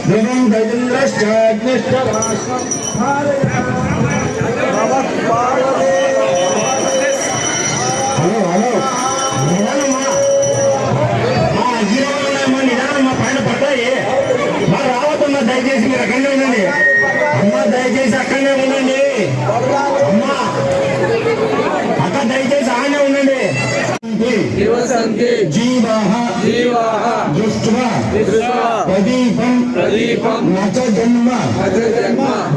ध्रुवं गजेन्द्रश्चाग्निश्च hello hello నిదానమ్మా నిదానమ్మా పైన పడ్డాయి మాకు రావద్దమ్మా దయచేసి మీరు అక్కడనే ఉండండి అమ్మా దయచేసి అక్కడనే ఉండండి అమ్మా అక్క దయచేసి ఆనే ఉండండి జీవాః దృష్ట్వా ప్రదీపం నచ జన్మ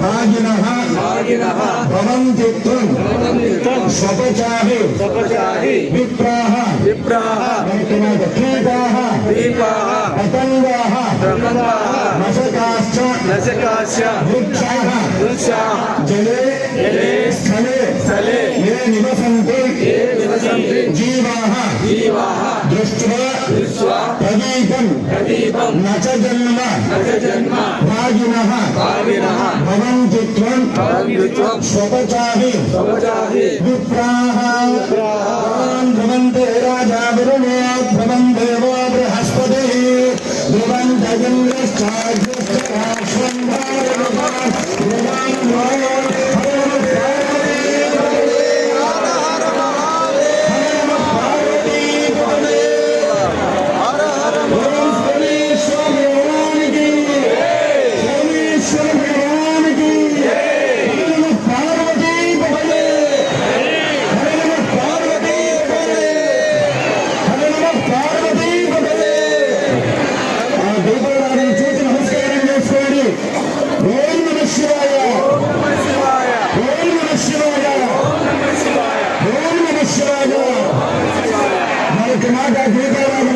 భాగినః భవంతి త్వం స్వపచాహి విప్రాః కీటాః పతంగాః నశకాశ్చ వృక్షాః జలే స్థలే ఏ నివసంతి జీవాః దృష్ట్వా ప్రదీపం నచ జన్మ భాగినః భవంతి త్వం స్వపచాహి విప్రాః ధ్రువంతే రాజా వరుణో ధ్రువం దేవో బృహస్పతిః ధ్రువం చంద్రశ్చాగ్నిశ్చరాశ్వం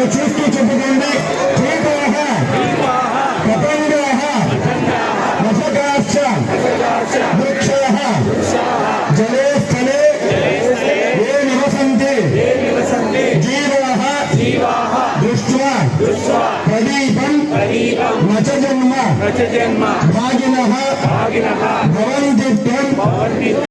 చూస్తూ చెప్పుకోండి పతంగాః నశకాశ్చ వృక్షాః జలే స్థలే ఏ నివసంతి జీవాః దృష్ట్వా ప్రదీపం నచ జన్మ భాగినః భవంతి త్వం